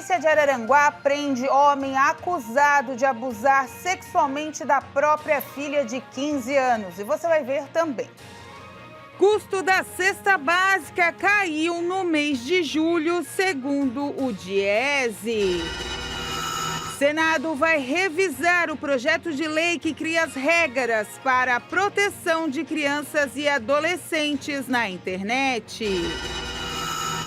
Polícia de Araranguá prende homem acusado de abusar sexualmente da própria filha de 15 anos. E você vai ver também. Custo da cesta básica caiu no mês de julho, segundo o Diese. Senado vai revisar o projeto de lei que cria as regras para a proteção de crianças e adolescentes na internet.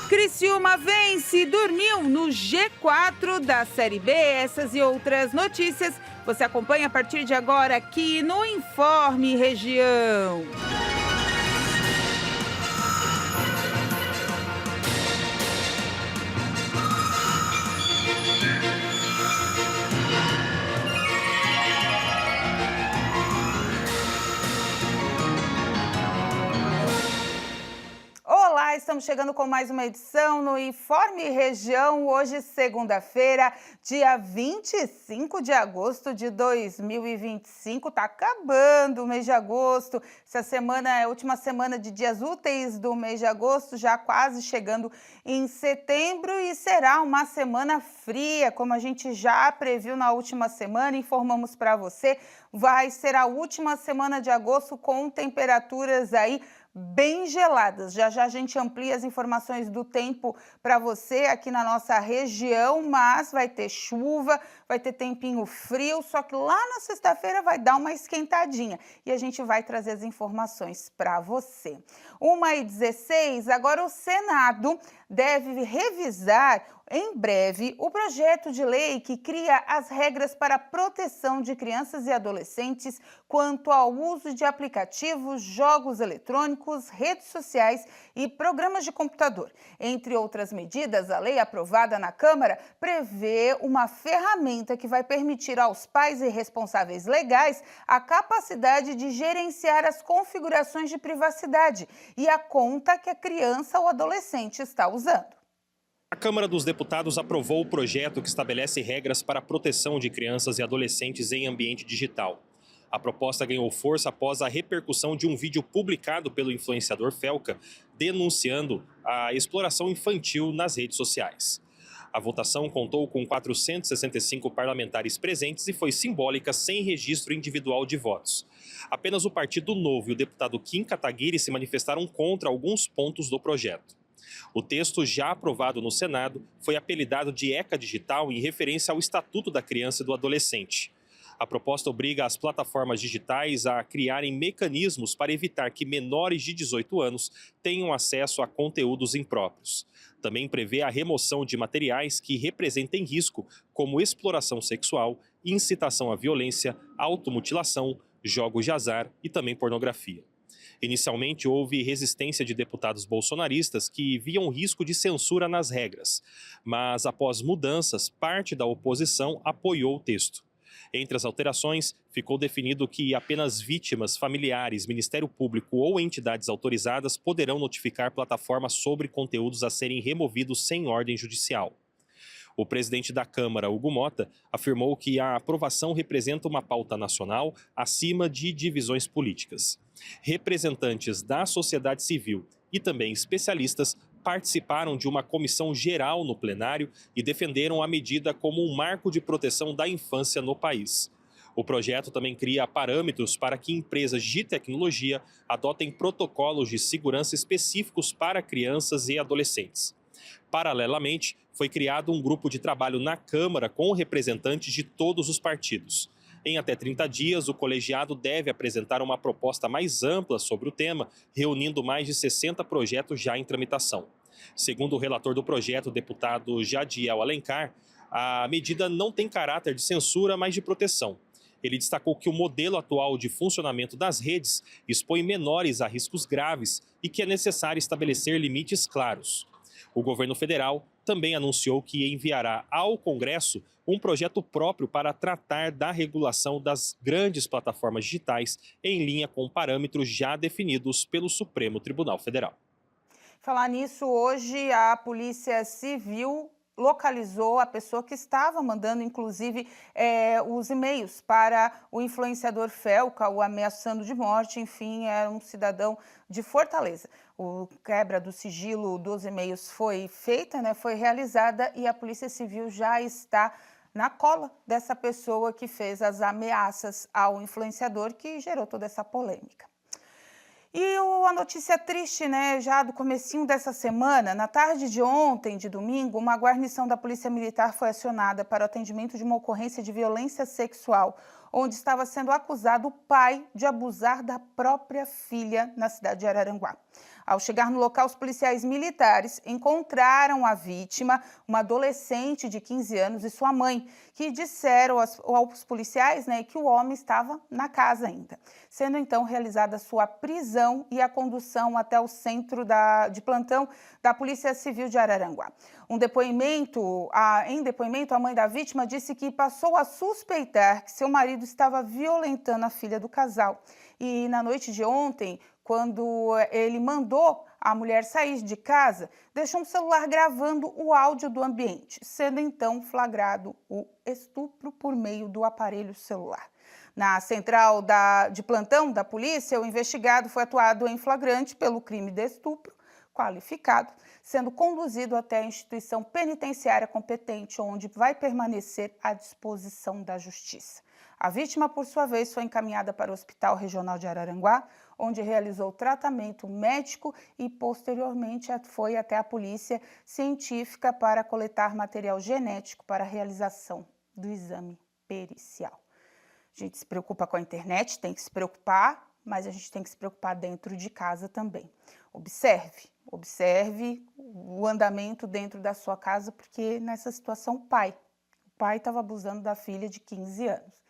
Criciúma vence e dormiu no G4 da Série B. Essas e outras notícias você acompanha a partir de agora aqui no Informe Região. Olá, estamos chegando com mais uma edição no Informe Região, hoje segunda-feira, dia 25 de agosto de 2025, tá acabando o mês de agosto, essa semana é a última semana de dias úteis do mês de agosto, já quase chegando em setembro e será uma semana fria, como a gente já previu na última semana, informamos para você, vai ser a última semana de agosto com temperaturas aí bem geladas. Já já a gente amplia as informações do tempo para você aqui na nossa região, mas vai ter chuva, vai ter tempinho frio, só que lá na sexta-feira vai dar uma esquentadinha e a gente vai trazer as informações para você. 1h16, agora o Senado deve revisar em breve o projeto de lei que cria as regras para a proteção de crianças e adolescentes quanto ao uso de aplicativos, jogos eletrônicos, redes sociais e programas de computador. Entre outras medidas, a lei aprovada na Câmara prevê uma ferramenta que vai permitir aos pais e responsáveis legais a capacidade de gerenciar as configurações de privacidade e a conta que a criança ou adolescente está usando. A Câmara dos Deputados aprovou o projeto que estabelece regras para a proteção de crianças e adolescentes em ambiente digital. A proposta ganhou força após a repercussão de um vídeo publicado pelo influenciador Felca, denunciando a exploração infantil nas redes sociais. A votação contou com 465 parlamentares presentes e foi simbólica, sem registro individual de votos. Apenas o Partido Novo e o deputado Kim Kataguiri se manifestaram contra alguns pontos do projeto. O texto, já aprovado no Senado, foi apelidado de ECA Digital em referência ao Estatuto da Criança e do Adolescente. A proposta obriga as plataformas digitais a criarem mecanismos para evitar que menores de 18 anos tenham acesso a conteúdos impróprios. Também prevê a remoção de materiais que representem risco, como exploração sexual, incitação à violência, automutilação, jogos de azar e também pornografia. Inicialmente, houve resistência de deputados bolsonaristas que viam risco de censura nas regras, mas após mudanças, parte da oposição apoiou o texto. Entre as alterações, ficou definido que apenas vítimas, familiares, Ministério Público ou entidades autorizadas poderão notificar plataformas sobre conteúdos a serem removidos sem ordem judicial. O presidente da Câmara, Hugo Mota, afirmou que a aprovação representa uma pauta nacional acima de divisões políticas. Representantes da sociedade civil e também especialistas participaram de uma comissão geral no plenário e defenderam a medida como um marco de proteção da infância no país. O projeto também cria parâmetros para que empresas de tecnologia adotem protocolos de segurança específicos para crianças e adolescentes. Paralelamente, foi criado um grupo de trabalho na Câmara com representantes de todos os partidos. Em até 30 dias, o colegiado deve apresentar uma proposta mais ampla sobre o tema, reunindo mais de 60 projetos já em tramitação. Segundo o relator do projeto, o deputado Jadiel Alencar, a medida não tem caráter de censura, mas de proteção. Ele destacou que o modelo atual de funcionamento das redes expõe menores a riscos graves e que é necessário estabelecer limites claros. O governo federal também anunciou que enviará ao Congresso um projeto próprio para tratar da regulação das grandes plataformas digitais em linha com parâmetros já definidos pelo Supremo Tribunal Federal. Falar nisso, hoje a Polícia Civil localizou a pessoa que estava mandando, inclusive, os e-mails para o influenciador Felca, o ameaçando de morte, enfim, é um cidadão de Fortaleza. O quebra do sigilo dos e-mails foi feita, né, foi realizada e a Polícia Civil já está na cola dessa pessoa que fez as ameaças ao influenciador, que gerou toda essa polêmica. E a notícia triste, né, já do comecinho dessa semana, na tarde de ontem, de domingo, uma guarnição da Polícia Militar foi acionada para o atendimento de uma ocorrência de violência sexual, onde estava sendo acusado o pai de abusar da própria filha na cidade de Araranguá. Ao chegar no local, os policiais militares encontraram a vítima, uma adolescente de 15 anos, e sua mãe, que disseram aos policiais, né, que o homem estava na casa ainda. Sendo então realizada a sua prisão e a condução até o centro de plantão da Polícia Civil de Araranguá. Em depoimento, a mãe da vítima disse que passou a suspeitar que seu marido estava violentando a filha do casal. E na noite de ontem, quando ele mandou a mulher sair de casa, deixou um celular gravando o áudio do ambiente, sendo então flagrado o estupro por meio do aparelho celular. Na central de plantão da polícia, o investigado foi atuado em flagrante pelo crime de estupro qualificado, sendo conduzido até a instituição penitenciária competente, onde vai permanecer à disposição da Justiça. A vítima, por sua vez, foi encaminhada para o Hospital Regional de Araranguá, onde realizou tratamento médico e, posteriormente, foi até a Polícia Científica para coletar material genético para a realização do exame pericial. A gente se preocupa com a internet, tem que se preocupar, mas a gente tem que se preocupar dentro de casa também. Observe o andamento dentro da sua casa, porque nessa situação o pai estava abusando da filha de 15 anos.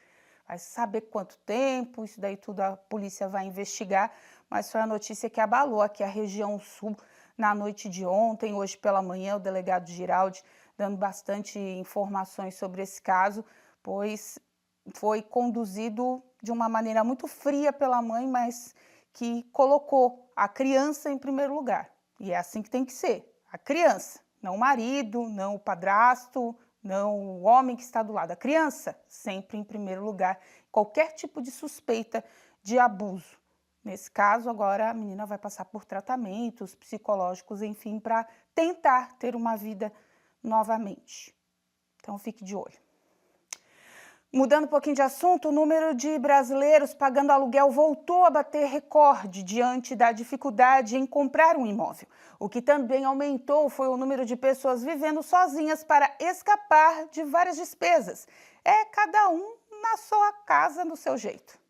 Vai saber quanto tempo, isso daí tudo a polícia vai investigar, mas foi a notícia que abalou aqui a região sul na noite de ontem, hoje pela manhã, o delegado Giraldi dando bastante informações sobre esse caso, pois foi conduzido de uma maneira muito fria pela mãe, mas que colocou a criança em primeiro lugar. E é assim que tem que ser, a criança, não o marido, não o padrasto, não o homem que está do lado. A criança sempre em primeiro lugar, qualquer tipo de suspeita de abuso. Nesse caso, agora a menina vai passar por tratamentos psicológicos, enfim, para tentar ter uma vida novamente. Então fique de olho. Mudando um pouquinho de assunto, o número de brasileiros pagando aluguel voltou a bater recorde diante da dificuldade em comprar um imóvel. O que também aumentou foi o número de pessoas vivendo sozinhas para escapar de várias despesas. É cada um na sua casa, do seu jeito.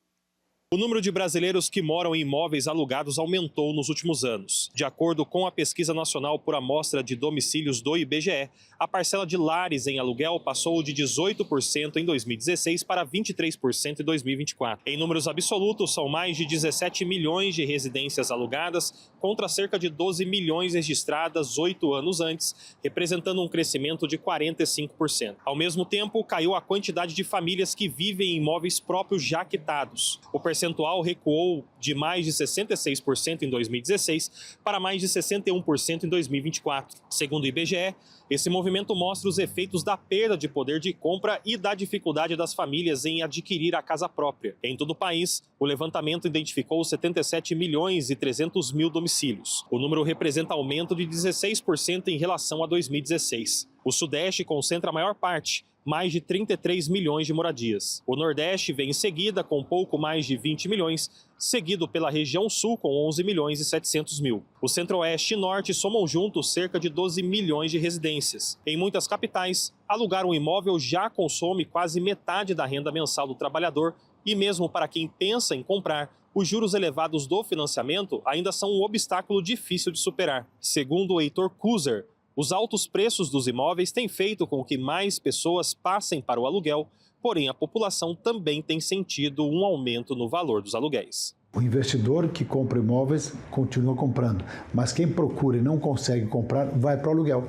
O número de brasileiros que moram em imóveis alugados aumentou nos últimos anos. De acordo com a Pesquisa Nacional por Amostra de Domicílios do IBGE, a parcela de lares em aluguel passou de 18% em 2016 para 23% em 2024. Em números absolutos, são mais de 17 milhões de residências alugadas, contra cerca de 12 milhões registradas 8 anos antes, representando um crescimento de 45%. Ao mesmo tempo, caiu a quantidade de famílias que vivem em imóveis próprios já quitados. O percentual recuou de mais de 66% em 2016 para mais de 61% em 2024. Segundo o IBGE, esse movimento mostra os efeitos da perda de poder de compra e da dificuldade das famílias em adquirir a casa própria. Em todo o país, o levantamento identificou 77 milhões e 300 mil domicílios. O número representa aumento de 16% em relação a 2016. O Sudeste concentra a maior parte, mais de 33 milhões de moradias. O Nordeste vem em seguida com pouco mais de 20 milhões, seguido pela região Sul com 11 milhões e 700 mil. O Centro-Oeste e Norte somam juntos cerca de 12 milhões de residências. Em muitas capitais, alugar um imóvel já consome quase metade da renda mensal do trabalhador e mesmo para quem pensa em comprar, os juros elevados do financiamento ainda são um obstáculo difícil de superar. Segundo o Heitor Kuzer, os altos preços dos imóveis têm feito com que mais pessoas passem para o aluguel, porém a população também tem sentido um aumento no valor dos aluguéis. O investidor que compra imóveis continua comprando, mas quem procura e não consegue comprar vai para o aluguel.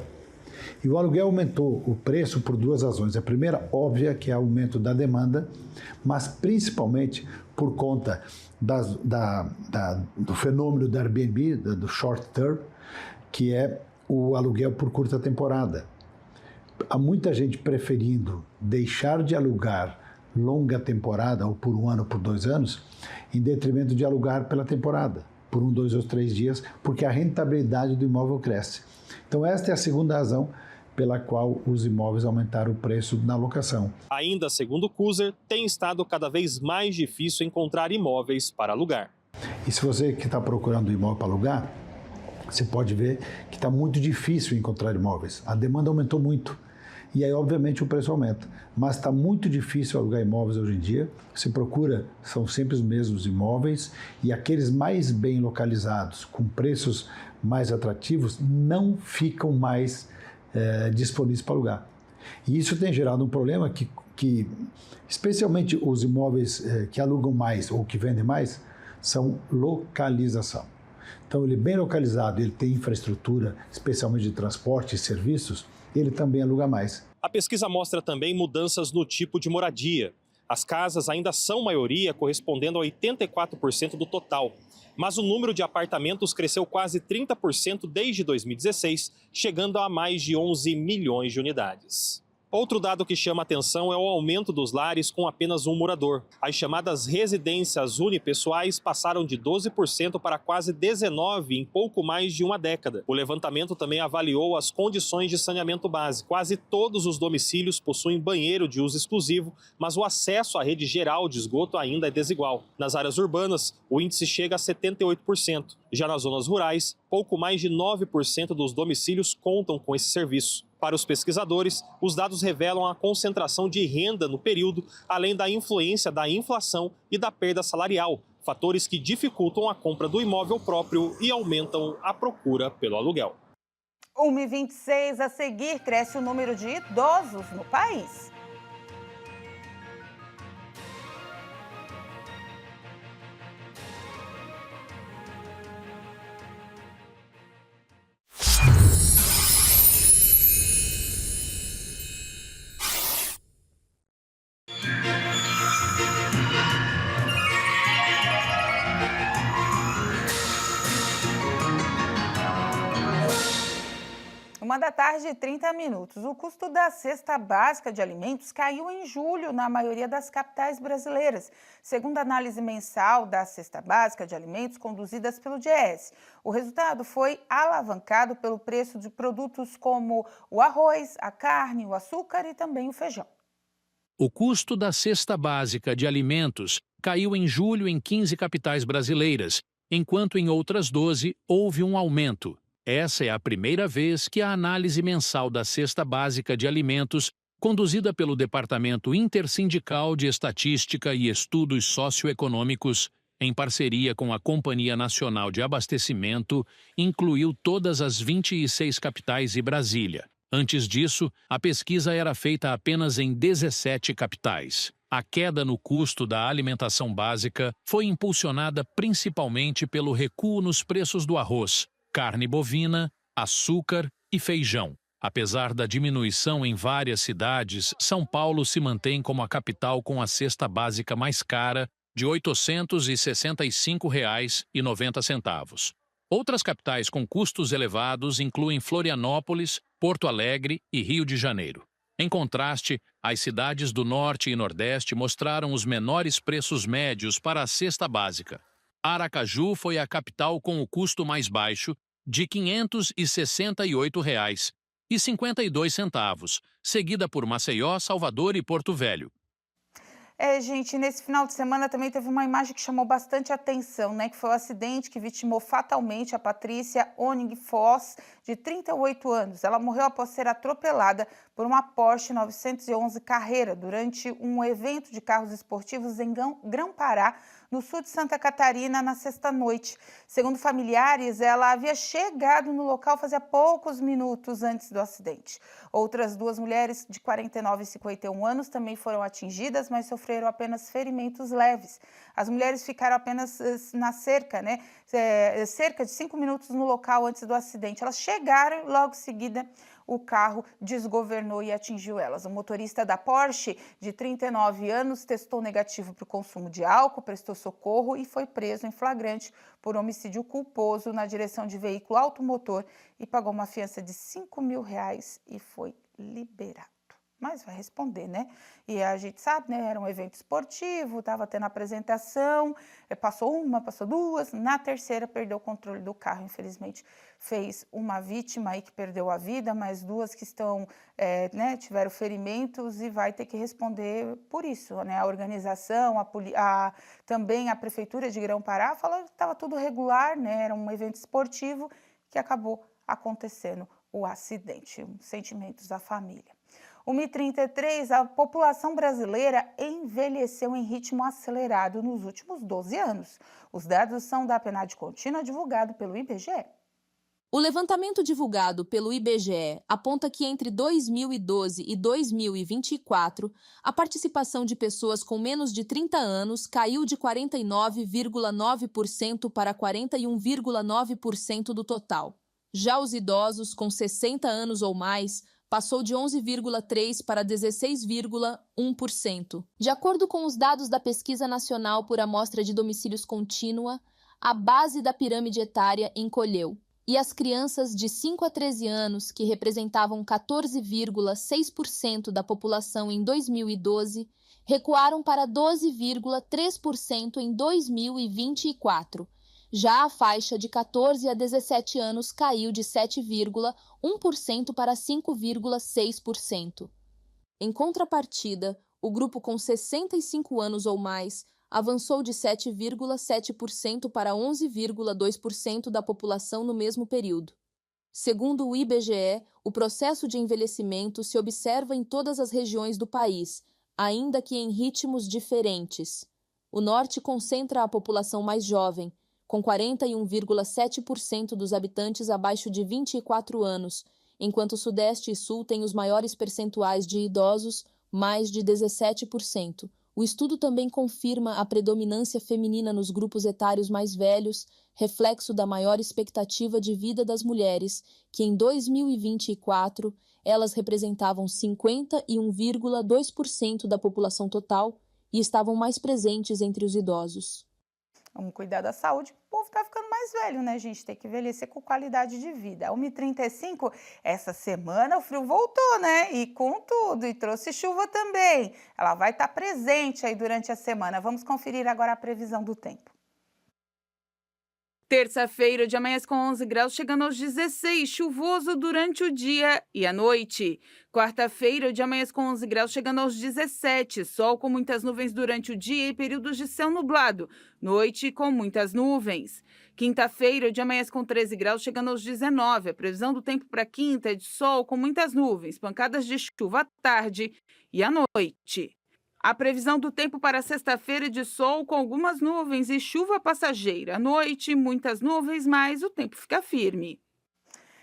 E o aluguel aumentou o preço por duas razões. A primeira, óbvia, que é o aumento da demanda, mas principalmente por conta do fenômeno do Airbnb, do short term, que é o aluguel por curta temporada. há muita gente preferindo deixar de alugar longa temporada, ou por 1 ano, ou por 2 anos, em detrimento de alugar pela temporada, por 1, 2 ou 3 dias, porque a rentabilidade do imóvel cresce. Então esta é a segunda razão pela qual os imóveis aumentaram o preço na locação. Ainda segundo Kuser, tem estado cada vez mais difícil encontrar imóveis para alugar. E se você que está procurando imóvel para alugar, você pode ver que está muito difícil encontrar imóveis. A demanda aumentou muito. E aí, obviamente, o preço aumenta. Mas está muito difícil alugar imóveis hoje em dia. Você procura, são sempre os mesmos imóveis. E aqueles mais bem localizados, com preços mais atrativos, não ficam mais disponíveis para alugar. E isso tem gerado um problema que especialmente os imóveis que alugam mais ou que vendem mais, são localização. Então, ele bem localizado, ele tem infraestrutura, especialmente de transporte e serviços, ele também aluga mais. A pesquisa mostra também mudanças no tipo de moradia. As casas ainda são maioria, correspondendo a 84% do total. Mas o número de apartamentos cresceu quase 30% desde 2016, chegando a mais de 11 milhões de unidades. Outro dado que chama atenção é o aumento dos lares com apenas um morador. As chamadas residências unipessoais passaram de 12% para quase 19% em pouco mais de uma década. O levantamento também avaliou as condições de saneamento básico. Quase todos os domicílios possuem banheiro de uso exclusivo, mas o acesso à rede geral de esgoto ainda é desigual. Nas áreas urbanas, o índice chega a 78%. Já nas zonas rurais, pouco mais de 9% dos domicílios contam com esse serviço. Para os pesquisadores, os dados revelam a concentração de renda no período, além da influência da inflação e da perda salarial, fatores que dificultam a compra do imóvel próprio e aumentam a procura pelo aluguel. 1h26, a seguir, cresce o número de idosos no país. Uma da tarde e 30 minutos. O custo da cesta básica de alimentos caiu em julho na maioria das capitais brasileiras, segundo a análise mensal da cesta básica de alimentos conduzidas pelo Diese. O resultado foi alavancado pelo preço de produtos como o arroz, a carne, o açúcar e também o feijão. O custo da cesta básica de alimentos caiu em julho em 15 capitais brasileiras, enquanto em outras 12 houve um aumento. Essa é a primeira vez que a análise mensal da cesta básica de alimentos, conduzida pelo Departamento Intersindical de Estatística e Estudos Socioeconômicos, em parceria com a Companhia Nacional de Abastecimento, incluiu todas as 26 capitais e Brasília. Antes disso, a pesquisa era feita apenas em 17 capitais. A queda no custo da alimentação básica foi impulsionada principalmente pelo recuo nos preços do arroz, carne bovina, açúcar e feijão. Apesar da diminuição em várias cidades, São Paulo se mantém como a capital com a cesta básica mais cara, de R$ 865,90. Outras capitais com custos elevados incluem Florianópolis, Porto Alegre e Rio de Janeiro. Em contraste, as cidades do Norte e Nordeste mostraram os menores preços médios para a cesta básica. Aracaju foi a capital com o custo mais baixo, de R$ 568,52, seguida por Maceió, Salvador e Porto Velho. Gente, nesse final de semana também teve uma imagem que chamou bastante atenção, né? Que foi o acidente que vitimou fatalmente a Patrícia Oning Foz, de 38 anos. Ela morreu após ser atropelada por uma Porsche 911 Carrera durante um evento de carros esportivos em Grão-Pará, no sul de Santa Catarina, na sexta-noite. Segundo familiares, ela havia chegado no local fazia poucos minutos antes do acidente. Outras duas mulheres de 49 e 51 anos também foram atingidas, mas sofreram apenas ferimentos leves. As mulheres ficaram apenas na cerca, né? Cerca de 5 minutos no local antes do acidente. Elas chegaram e logo em seguida o carro desgovernou e atingiu elas. O motorista da Porsche, de 39 anos, testou negativo para o consumo de álcool, prestou socorro e foi preso em flagrante por homicídio culposo na direção de veículo automotor e pagou uma fiança de R$ 5.000 e foi liberado. Mas vai responder, né? E a gente sabe, né? Era um evento esportivo, estava tendo apresentação, passou uma, passou duas, na terceira perdeu o controle do carro, infelizmente fez uma vítima aí que perdeu a vida, mas duas que estão, né, tiveram ferimentos e vai ter que responder por isso, né? A organização, também a Prefeitura de Grão-Pará falou que estava tudo regular, né? Era um evento esportivo que acabou acontecendo o acidente. Sentimentos da família. 1h33, a população brasileira envelheceu em ritmo acelerado nos últimos 12 anos. Os dados são da PNAD contínua divulgado pelo IBGE. O levantamento divulgado pelo IBGE aponta que entre 2012 e 2024, a participação de pessoas com menos de 30 anos caiu de 49,9% para 41,9% do total. Já os idosos com 60 anos ou mais passou de 11,3% para 16,1%. De acordo com os dados da Pesquisa Nacional por Amostra de Domicílios Contínua, a base da pirâmide etária encolheu, e as crianças de 5 a 13 anos, que representavam 14,6% da população em 2012, recuaram para 12,3% em 2024. Já a faixa de 14 a 17 anos caiu de 7,1% para 5,6%. Em contrapartida, o grupo com 65 anos ou mais avançou de 7,7% para 11,2% da população no mesmo período. Segundo o IBGE, o processo de envelhecimento se observa em todas as regiões do país, ainda que em ritmos diferentes. O Norte concentra a população mais jovem, com 41,7% dos habitantes abaixo de 24 anos, enquanto o Sudeste e Sul têm os maiores percentuais de idosos, mais de 17%. O estudo também confirma a predominância feminina nos grupos etários mais velhos, reflexo da maior expectativa de vida das mulheres, que em 2024 elas representavam 51,2% da população total e estavam mais presentes entre os idosos. Vamos cuidar da saúde, o povo tá ficando mais velho, né, gente? Tem que envelhecer com qualidade de vida. 1h35, essa semana o frio voltou, né? E com tudo, e trouxe chuva também. Ela vai estar presente aí durante a semana. Vamos conferir agora a previsão do tempo. Terça-feira, de amanhã com 11 graus, chegando aos 16, chuvoso durante o dia e a noite. Quarta-feira, de amanhã com 11 graus, chegando aos 17, sol com muitas nuvens durante o dia e períodos de céu nublado, noite com muitas nuvens. Quinta-feira, de amanhã com 13 graus, chegando aos 19, a previsão do tempo para quinta é de sol com muitas nuvens, pancadas de chuva à tarde e à noite. A previsão do tempo para sexta-feira é de sol com algumas nuvens e chuva passageira. À noite, muitas nuvens, mas o tempo fica firme.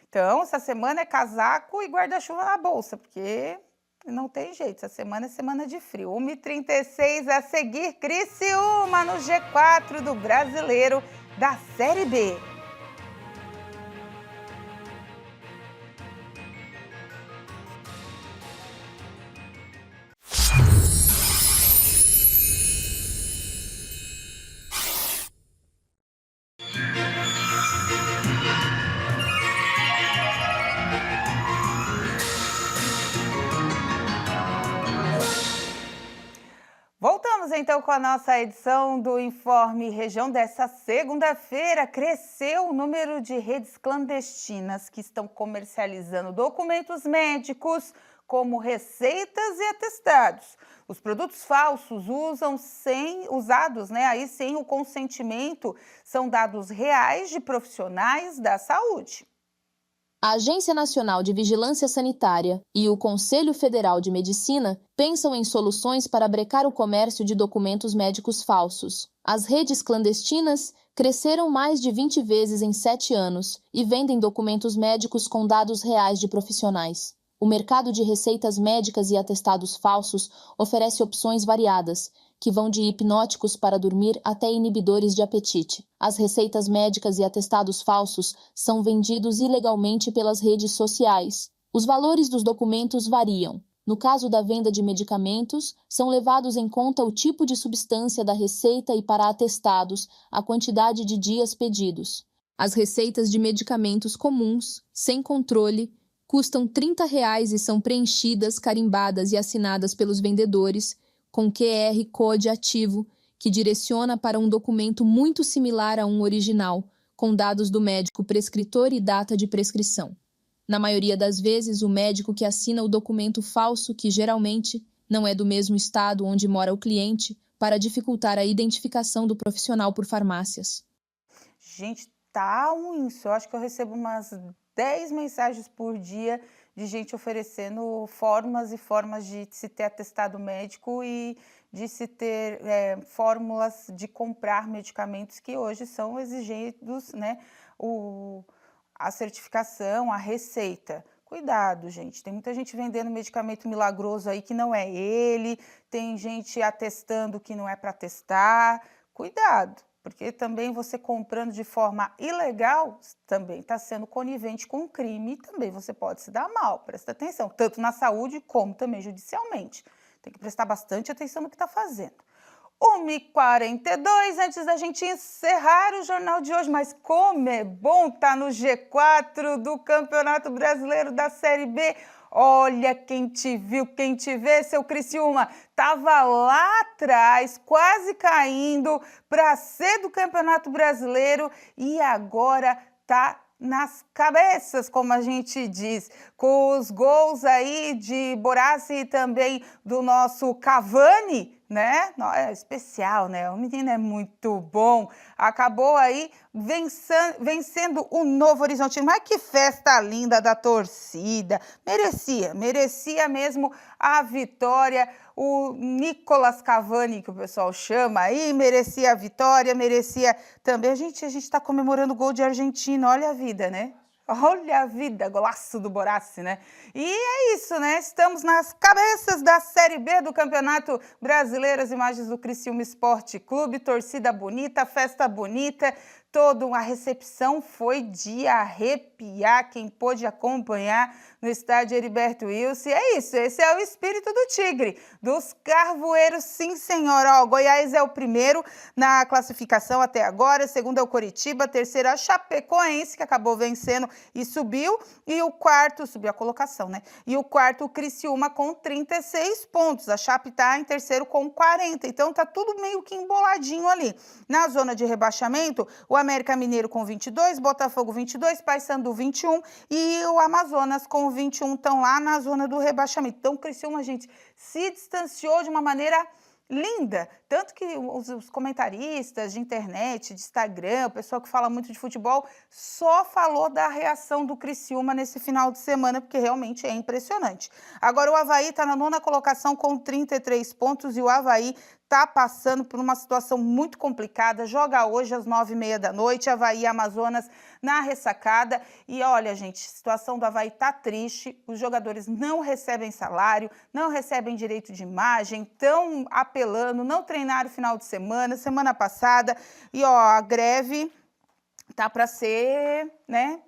Então, essa semana é casaco e guarda-chuva na bolsa, porque não tem jeito. Essa semana é semana de frio. 1h36, a seguir, Criciúma no G4 do Brasileiro da Série B. Voltamos então com a nossa edição do Informe Região dessa segunda-feira. Cresceu o número de redes clandestinas que estão comercializando documentos médicos como receitas e atestados. Os produtos falsos usados sem o consentimento, são dados reais de profissionais da saúde. A Agência Nacional de Vigilância Sanitária e o Conselho Federal de Medicina pensam em soluções para brecar o comércio de documentos médicos falsos. As redes clandestinas cresceram mais de 20 vezes em 7 anos e vendem documentos médicos com dados reais de profissionais. O mercado de receitas médicas e atestados falsos oferece opções variadas, que vão de hipnóticos para dormir até inibidores de apetite. As receitas médicas e atestados falsos são vendidos ilegalmente pelas redes sociais. Os valores dos documentos variam. No caso da venda de medicamentos, são levados em conta o tipo de substância da receita e, para atestados, a quantidade de dias pedidos. As receitas de medicamentos comuns, sem controle, custam R$ 30 e são preenchidas, carimbadas e assinadas pelos vendedores com QR Code ativo, que direciona para um documento muito similar a um original, com dados do médico prescritor e data de prescrição. Na maioria das vezes, o médico que assina o documento falso, que geralmente não é do mesmo estado onde mora o cliente, para dificultar a identificação do profissional por farmácias. Gente, tá ruim isso. Eu acho que eu recebo umas 10 mensagens por dia de gente oferecendo formas e formas de se ter atestado médico e de se ter fórmulas de comprar medicamentos que hoje são exigidos, né? A certificação, a receita. Cuidado, gente. Tem muita gente vendendo medicamento milagroso aí que não é ele, tem gente atestando que não é para testar. Cuidado, porque também você comprando de forma ilegal também está sendo conivente com o crime e também você pode se dar mal. Presta atenção, tanto na saúde como também judicialmente. Tem que prestar bastante atenção no que está fazendo. 1h42, antes da gente encerrar o jornal de hoje, mas como é bom estar no G4 do Campeonato Brasileiro da Série B. Olha, quem te viu, quem te vê, seu Criciúma, estava lá atrás, quase caindo para ser do Campeonato Brasileiro e agora está nas cabeças, como a gente diz, com os gols aí de Borazzi e também do nosso Cavani, né? É especial, né? O menino é muito bom. Acabou aí vencendo o Novo Horizontino. Mas que festa linda da torcida. Merecia mesmo a vitória. O Nicolas Cavani, que o pessoal chama aí, merecia a vitória, merecia também. A gente está comemorando o gol de Argentina. Olha a vida, né? Olha a vida, golaço do Borazzi, né? E é isso, né? Estamos nas cabeças da Série B do Campeonato Brasileiro. As imagens do Criciúma Esporte Clube, torcida bonita, festa bonita, toda uma recepção foi de arrepiar. Quem pôde acompanhar no estádio Heriberto Wilson. E é isso, esse é o espírito do Tigre, dos Carvoeiros, sim senhor. Ó, Goiás é o primeiro na classificação até agora, segundo é o Coritiba, terceiro a Chapecoense, que acabou vencendo e subiu, e o quarto, subiu a colocação, né? E o quarto, o Criciúma, com 36 pontos. A Chape está em terceiro com 40, então tá tudo meio que emboladinho ali. Na zona de rebaixamento, o América Mineiro com 22, Botafogo 22, Paysandu 21 e o Amazonas com 21 estão lá na zona do rebaixamento. Então, o Criciúma, gente, se distanciou de uma maneira linda, tanto que os comentaristas de internet, de Instagram, o pessoal que fala muito de futebol, só falou da reação do Criciúma nesse final de semana, porque realmente é impressionante. Agora o Avaí está na 9ª colocação com 33 pontos e o Avaí está passando por uma situação muito complicada, joga hoje às 9h30 da noite, Avaí e Amazonas na ressacada. E olha, gente, a situação do Avaí está triste, os jogadores não recebem salário, não recebem direito de imagem, estão apelando, não treinaram final de semana passada, e ó, a greve tá para ser, né,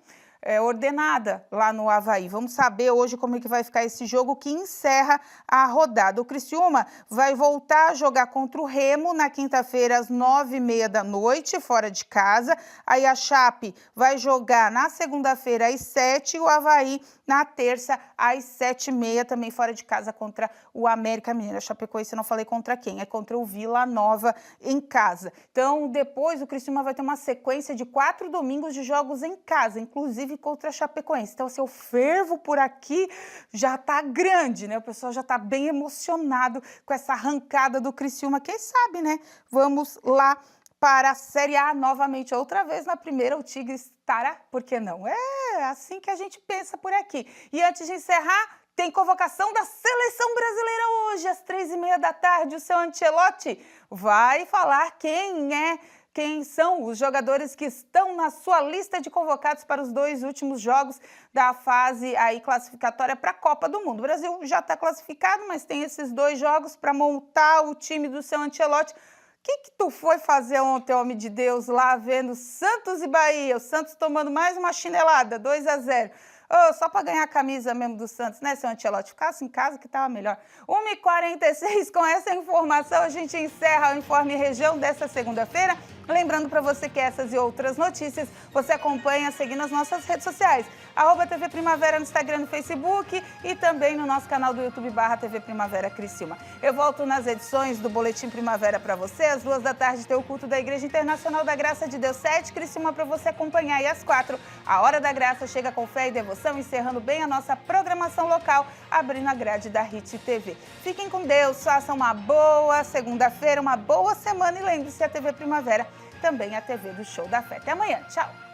ordenada lá no Avaí. Vamos saber hoje como é que vai ficar esse jogo que encerra a rodada. O Criciúma vai voltar a jogar contra o Remo na quinta-feira às 9h30 da noite, fora de casa. Aí a Chape vai jogar na segunda-feira às 7h e o Avaí na terça às 7h30, também fora de casa contra o América Mineiro. A Chapecoense eu não falei contra quem, é contra o Vila Nova em casa. Então depois o Criciúma vai ter uma sequência de 4 domingos de jogos em casa, inclusive contra a Chapecoense. Então, se eu fervo por aqui, já tá grande, né? O pessoal já tá bem emocionado com essa arrancada do Criciúma. Quem sabe, né? Vamos lá para a Série A novamente. Outra vez na primeira, o Tigre estará, por que não? É assim que a gente pensa por aqui. E antes de encerrar, tem convocação da Seleção Brasileira hoje, às 3h30 da tarde. O seu Ancelotti vai falar quem são os jogadores que estão na sua lista de convocados para os 2 últimos jogos da fase aí classificatória para a Copa do Mundo. O Brasil já está classificado, mas tem esses 2 jogos para montar o time do seu Ancelotti. O que tu foi fazer ontem, homem de Deus, lá vendo Santos e Bahia? O Santos tomando mais uma chinelada, 2-0. Oh, só para ganhar a camisa mesmo do Santos, né, seu Ancelotti? Ficasse em casa que estava melhor. 1h46, com essa informação a gente encerra o Informe Região dessa segunda-feira. Lembrando para você que essas e outras notícias você acompanha seguindo as nossas redes sociais, @TV Primavera no Instagram e no Facebook e também no nosso canal do YouTube /TV Primavera Criciúma. Eu volto nas edições do Boletim Primavera para você. Às 14h tem o culto da Igreja Internacional da Graça de Deus 7 Criciúma para você acompanhar. E às 4h, a Hora da Graça chega com fé e devoção, encerrando bem a nossa programação local, abrindo a grade da HIT TV. Fiquem com Deus, façam uma boa segunda-feira, uma boa semana e lembre-se, a TV Primavera também é a TV do Show da Fé. Até amanhã, tchau!